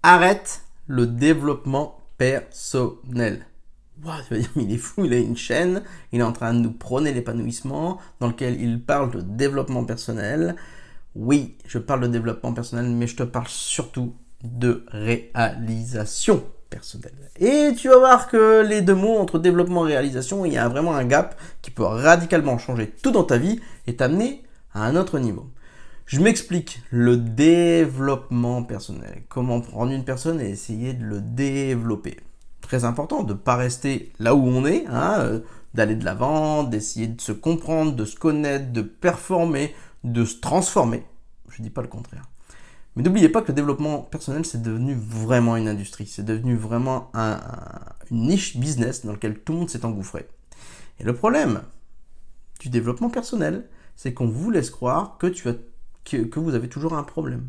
Arrête le développement personnel. Wow, tu vas dire, mais il est fou, il a une chaîne, il est en train de nous prôner l'épanouissement, dans lequel il parle de développement personnel. Oui, je parle de développement personnel, mais je te parle surtout de réalisation personnelle. Et tu vas voir que les deux mots, entre développement et réalisation, il y a vraiment un gap qui peut radicalement changer tout dans ta vie et t'amener à un autre niveau. Je m'explique, le développement personnel. Comment prendre une personne et essayer de le développer. Très important de ne pas rester là où on est, d'aller de l'avant, d'essayer de se comprendre, de se connaître, de performer, de se transformer. Je ne dis pas le contraire. Mais n'oubliez pas que le développement personnel, c'est devenu vraiment une industrie. C'est devenu vraiment une niche business dans laquelle tout le monde s'est engouffré. Et le problème du développement personnel, c'est qu'on vous laisse croire que vous avez toujours un problème.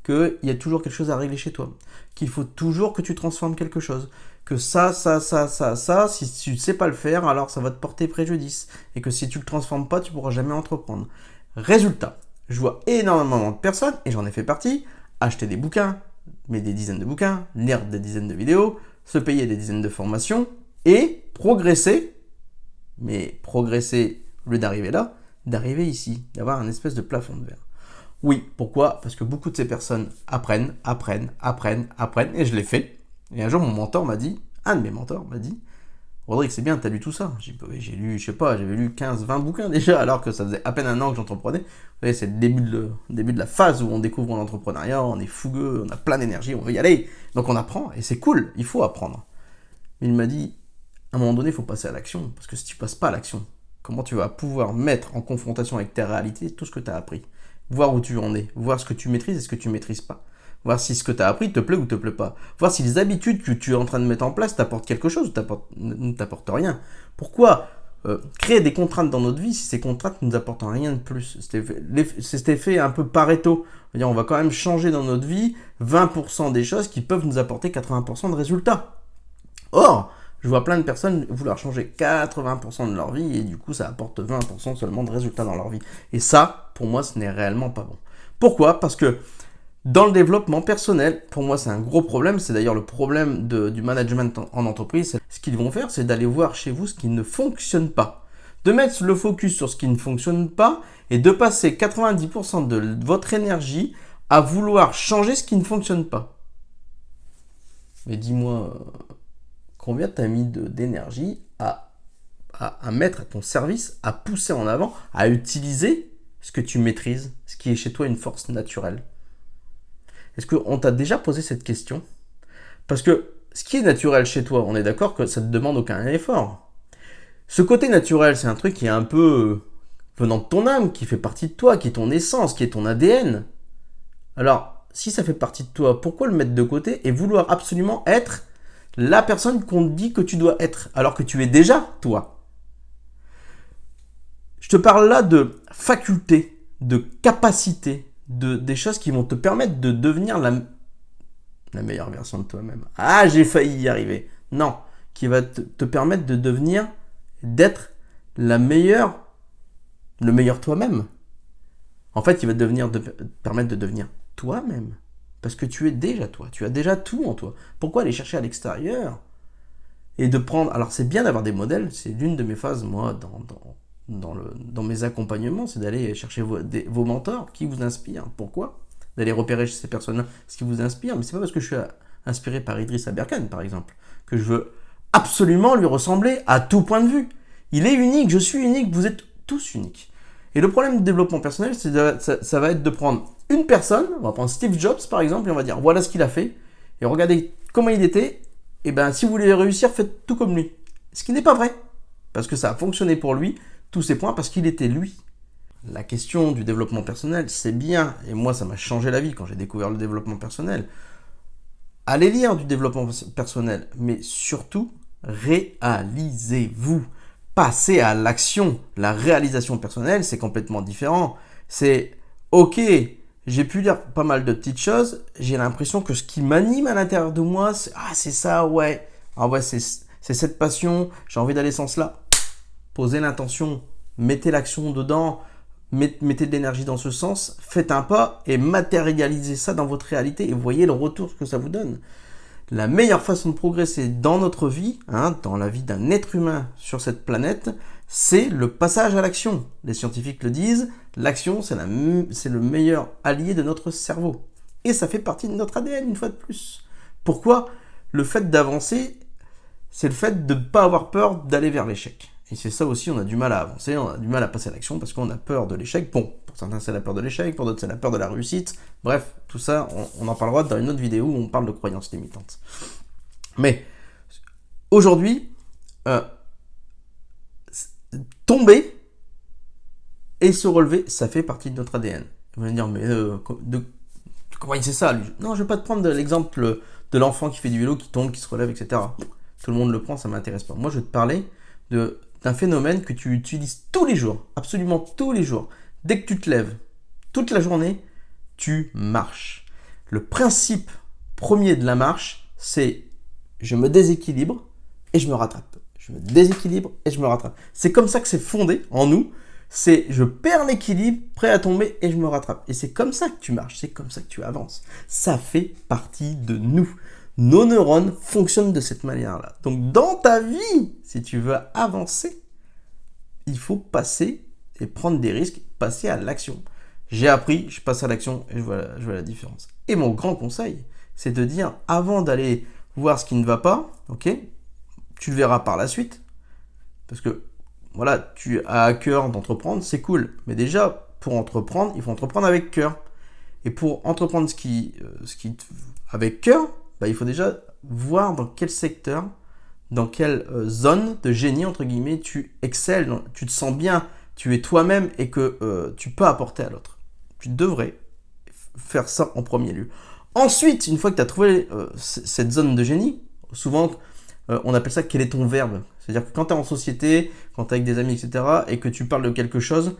Qu'il y a toujours quelque chose à régler chez toi. Qu'il faut toujours que tu transformes quelque chose. Que ça, si tu ne sais pas le faire, alors ça va te porter préjudice. Et que si tu ne le transformes pas, tu ne pourras jamais entreprendre. Résultat, je vois énormément de personnes, et j'en ai fait partie, acheter des bouquins, mais des dizaines de bouquins, lire des dizaines de vidéos, se payer des dizaines de formations, et progresser, mais progresser au lieu d'arriver là, d'arriver ici, d'avoir un espèce de plafond de verre. Oui, pourquoi ? Parce que beaucoup de ces personnes apprennent, et je l'ai fait. Et un jour, un de mes mentors m'a dit, Rodrigue, c'est bien, t'as lu tout ça. J'ai lu, j'avais lu 15, 20 bouquins déjà, alors que ça faisait à peine un an que j'entreprenais. Vous voyez, c'est le début de la phase où on découvre l'entrepreneuriat, on est fougueux, on a plein d'énergie, on veut y aller. Donc on apprend, et c'est cool, il faut apprendre. Mais il m'a dit, à un moment donné, il faut passer à l'action, parce que si tu passes pas à l'action, comment tu vas pouvoir mettre en confrontation avec ta réalité tout ce que tu as appris ? Voir où tu en es, voir ce que tu maîtrises et ce que tu maîtrises pas. Voir si ce que tu as appris te plaît ou te plaît pas. Voir si les habitudes que tu es en train de mettre en place t'apportent quelque chose ou ne t'apportent rien. Pourquoi créer des contraintes dans notre vie si ces contraintes ne nous apportent rien de plus ? C'est cet effet un peu Pareto. On va quand même changer dans notre vie 20% des choses qui peuvent nous apporter 80% de résultats. Or, je vois plein de personnes vouloir changer 80% de leur vie et du coup ça apporte 20% seulement de résultats dans leur vie. Et ça, pour moi, ce n'est réellement pas bon. Pourquoi ? Parce que dans le développement personnel, pour moi c'est un gros problème, c'est d'ailleurs le problème du management en entreprise. Ce qu'ils vont faire, c'est d'aller voir chez vous ce qui ne fonctionne pas. De mettre le focus sur ce qui ne fonctionne pas et de passer 90% de votre énergie à vouloir changer ce qui ne fonctionne pas. Mais dis-moi, combien tu as mis d'énergie à mettre à ton service, à pousser en avant, à utiliser ce que tu maîtrises, ce qui est chez toi une force naturelle ? Est-ce qu'on t'a déjà posé cette question ? Parce que ce qui est naturel chez toi, on est d'accord que ça ne te demande aucun effort. Ce côté naturel, c'est un truc qui est un peu venant de ton âme, qui fait partie de toi, qui est ton essence, qui est ton ADN. Alors, si ça fait partie de toi, pourquoi le mettre de côté et vouloir absolument être la personne qu'on te dit que tu dois être, alors que tu es déjà toi ? Je te parle là de faculté, de capacité, des choses qui vont te permettre de devenir la meilleure version de toi-même. Ah, j'ai failli y arriver. Non, qui va te permettre d'être le meilleur toi-même. En fait, il va te permettre de devenir toi-même. Parce que tu es déjà toi. Tu as déjà tout en toi. Pourquoi aller chercher à l'extérieur ? Et de prendre... Alors, c'est bien d'avoir des modèles. C'est l'une de mes phases, moi, dans mes accompagnements, c'est d'aller chercher vos mentors qui vous inspirent. Pourquoi ? D'aller repérer chez ces personnes-là ce qui vous inspire. Mais c'est pas parce que je suis inspiré par Idriss Aberkan, par exemple, que je veux absolument lui ressembler à tout point de vue. Il est unique, je suis unique, vous êtes tous uniques. Et le problème du développement personnel, ça va être de prendre une personne, on va prendre Steve Jobs par exemple, et on va dire voilà ce qu'il a fait, et regardez comment il était, et bien si vous voulez réussir, faites tout comme lui. Ce qui n'est pas vrai, parce que ça a fonctionné pour lui, tous ces points, parce qu'il était lui. La question du développement personnel, c'est bien, et moi ça m'a changé la vie quand j'ai découvert le développement personnel. Allez lire du développement personnel, mais surtout, réalisez-vous. Passez à l'action. La réalisation personnelle, c'est complètement différent. C'est, ok, j'ai pu lire pas mal de petites choses, j'ai l'impression que ce qui m'anime à l'intérieur de moi, c'est ça, ouais. Ah ouais, c'est cette passion, j'ai envie d'aller sans cela. Posez l'intention, mettez l'action dedans, mettez de l'énergie dans ce sens, faites un pas et matérialisez ça dans votre réalité et voyez le retour que ça vous donne. La meilleure façon de progresser dans notre vie, dans la vie d'un être humain sur cette planète, c'est le passage à l'action. Les scientifiques le disent, l'action c'est le meilleur allié de notre cerveau. Et ça fait partie de notre ADN une fois de plus. Pourquoi ? Le fait d'avancer, c'est le fait de ne pas avoir peur d'aller vers l'échec. Et c'est ça aussi, on a du mal à avancer, on a du mal à passer à l'action parce qu'on a peur de l'échec. Bon, pour certains c'est la peur de l'échec, pour d'autres c'est la peur de la réussite. Bref, tout ça, on en parlera dans une autre vidéo où on parle de croyances limitantes. Mais aujourd'hui, tomber et se relever, ça fait partie de notre ADN. Vous allez me dire, mais comment il sait ça lui ? Non, je vais pas te prendre l'exemple de l'enfant qui fait du vélo, qui tombe, qui se relève, etc. Tout le monde le prend, ça m'intéresse pas. Moi, je vais te parler d'un phénomène que tu utilises tous les jours, absolument tous les jours. Dès que tu te lèves, toute la journée, tu marches. Le principe premier de la marche, c'est je me déséquilibre et je me rattrape. Je me déséquilibre et je me rattrape. C'est comme ça que c'est fondé en nous. C'est je perds l'équilibre, prêt à tomber et je me rattrape. Et c'est comme ça que tu marches, c'est comme ça que tu avances. Ça fait partie de nous. Nos neurones fonctionnent de cette manière-là. Donc dans ta vie, si tu veux avancer, il faut passer et prendre des risques, passer à l'action. J'ai appris, je passe à l'action et je vois la différence. Et mon grand conseil, c'est de dire, avant d'aller voir ce qui ne va pas, ok, tu le verras par la suite, parce que voilà, tu as à cœur d'entreprendre, c'est cool. Mais déjà, pour entreprendre, il faut entreprendre avec cœur. Et pour entreprendre avec cœur, il faut déjà voir dans quel secteur, dans quelle zone de génie, entre guillemets, tu excelles, tu te sens bien, tu es toi-même et que tu peux apporter à l'autre. Tu devrais faire ça en premier lieu. Ensuite, une fois que tu as trouvé cette zone de génie, souvent on appelle ça quel est ton verbe. C'est-à-dire que quand tu es en société, quand tu es avec des amis, etc., et que tu parles de quelque chose,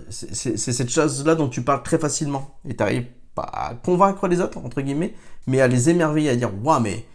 c'est cette chose-là dont tu parles très facilement. Et tu n'arrives pas à convaincre les autres, entre guillemets, mais à les émerveiller, à dire « Waouh, mais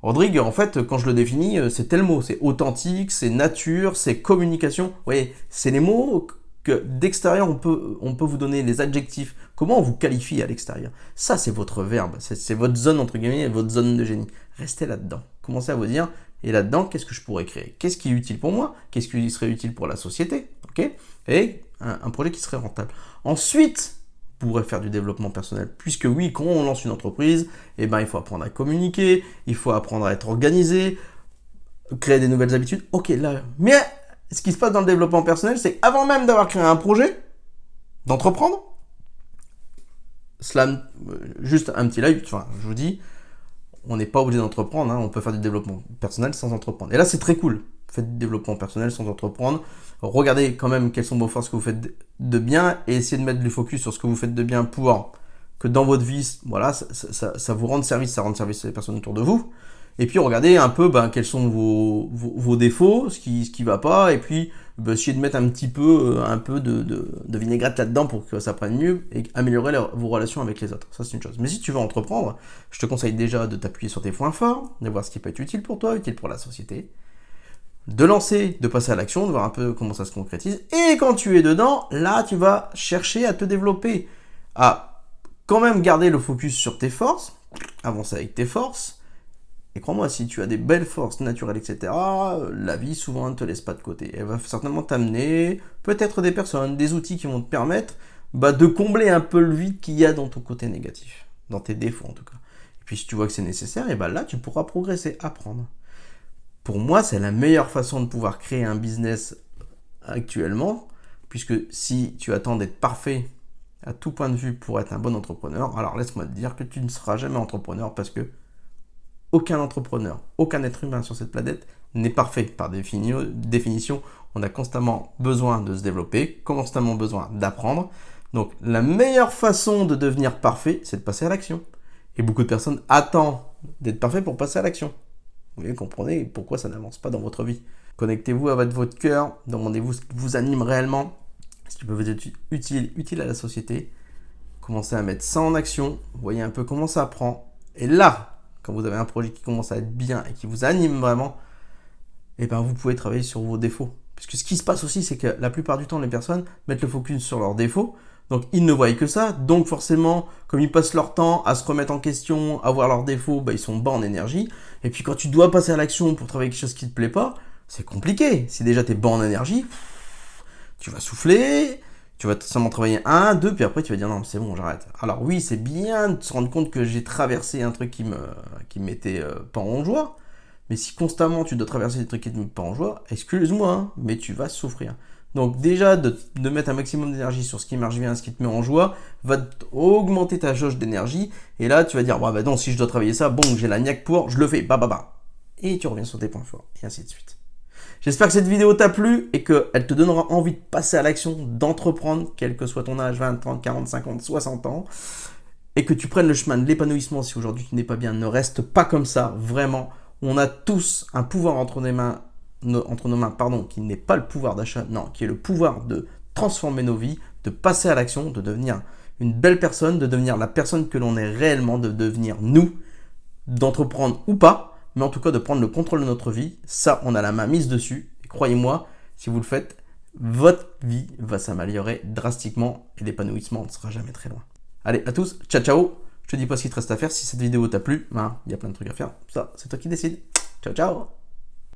Rodrigue, en fait, quand je le définis, c'est tel mot. C'est authentique, c'est nature, c'est communication. » Vous voyez, c'est les mots que d'extérieur, on peut vous donner les adjectifs. Comment on vous qualifie à l'extérieur ? Ça, c'est votre verbe. C'est votre zone, entre guillemets, votre zone de génie. Restez là-dedans. Commencez à vous dire, et là-dedans, qu'est-ce que je pourrais créer ? Qu'est-ce qui est utile pour moi ? Qu'est-ce qui serait utile pour la société ? Ok ? Et un projet qui serait rentable. Ensuite, vous pourrez faire du développement personnel. Puisque oui, quand on lance une entreprise, il faut apprendre à communiquer, il faut apprendre à être organisé, créer des nouvelles habitudes. Ok, là. Mais ce qui se passe dans le développement personnel, c'est qu'avant même d'avoir créé un projet, d'entreprendre, juste un petit live, je vous dis, on n'est pas obligé d'entreprendre, on peut faire du développement personnel sans entreprendre. Et là, c'est très cool. Faites du développement personnel sans entreprendre. Regardez quand même quelles sont vos forces, ce que vous faites de bien, et essayez de mettre du focus sur ce que vous faites de bien pour que dans votre vie, voilà, ça vous rende service, ça rende service à les personnes autour de vous. Et puis regardez un peu quels sont vos défauts, ce qui va pas, et puis essayez de mettre un peu de vinaigrette là-dedans pour que ça prenne mieux et améliorer vos relations avec les autres. Ça, c'est une chose. Mais si tu veux entreprendre, je te conseille déjà de t'appuyer sur tes points forts, de voir ce qui peut être utile pour toi, utile pour la société, de lancer, de passer à l'action, de voir un peu comment ça se concrétise. Et quand tu es dedans, là, tu vas chercher à te développer, à quand même garder le focus sur tes forces, avancer avec tes forces. Et crois-moi, si tu as des belles forces naturelles, etc., la vie, souvent, ne te laisse pas de côté. Elle va certainement t'amener peut-être des personnes, des outils qui vont te permettre de combler un peu le vide qu'il y a dans ton côté négatif, dans tes défauts en tout cas. Et puis si tu vois que c'est nécessaire, et là, tu pourras progresser, apprendre. Pour moi, c'est la meilleure façon de pouvoir créer un business actuellement, puisque si tu attends d'être parfait à tout point de vue pour être un bon entrepreneur, alors laisse-moi te dire que tu ne seras jamais entrepreneur parce que aucun entrepreneur, aucun être humain sur cette planète n'est parfait. Par définition, on a constamment besoin de se développer, constamment besoin d'apprendre. Donc, la meilleure façon de devenir parfait, c'est de passer à l'action. Et beaucoup de personnes attendent d'être parfait pour passer à l'action. Vous comprenez pourquoi ça n'avance pas dans votre vie. Connectez-vous avec votre cœur, demandez-vous ce qui vous anime réellement, ce qui peut vous être utile à la société. Commencez à mettre ça en action, voyez un peu comment ça prend. Et là, quand vous avez un projet qui commence à être bien et qui vous anime vraiment, vous pouvez travailler sur vos défauts. Parce que ce qui se passe aussi, c'est que la plupart du temps, les personnes mettent le focus sur leurs défauts. Donc, ils ne voient que ça. Donc, forcément, comme ils passent leur temps à se remettre en question, à voir leurs défauts, bah, ils sont bas en énergie. Et puis, quand tu dois passer à l'action pour travailler quelque chose qui ne te plaît pas, c'est compliqué. Si déjà tu es bas en énergie, tu vas souffler, tu vas seulement travailler un, deux, puis après tu vas dire non, c'est bon, j'arrête. Alors oui, c'est bien de se rendre compte que j'ai traversé un truc qui me mettait pas en joie, mais si constamment tu dois traverser des trucs qui ne te mettent pas en joie, excuse-moi, hein, mais tu vas souffrir. Donc déjà, de mettre un maximum d'énergie sur ce qui marche bien, ce qui te met en joie, va augmenter ta jauge d'énergie, et là tu vas dire, bah non, si je dois travailler ça, bon, j'ai la niaque pour, je le fais, bah. Et tu reviens sur tes points forts, et ainsi de suite. J'espère que cette vidéo t'a plu et qu'elle te donnera envie de passer à l'action, d'entreprendre, quel que soit ton âge, 20, 30, 40, 50, 60 ans, et que tu prennes le chemin de l'épanouissement. Si aujourd'hui tu n'es pas bien, ne reste pas comme ça, vraiment. On a tous un pouvoir entre nos mains, qui n'est pas le pouvoir d'achat, non, qui est le pouvoir de transformer nos vies, de passer à l'action, de devenir une belle personne, de devenir la personne que l'on est réellement, de devenir nous, d'entreprendre ou pas, mais en tout cas de prendre le contrôle de notre vie. Ça, on a la main mise dessus. Et croyez-moi, si vous le faites, votre vie va s'améliorer drastiquement et l'épanouissement ne sera jamais très loin. Allez, à tous, ciao ciao. Je te dis pas ce qu'il te reste à faire. Si cette vidéo t'a plu, il y a plein de trucs à faire. Ça, c'est toi qui décides. Ciao ciao.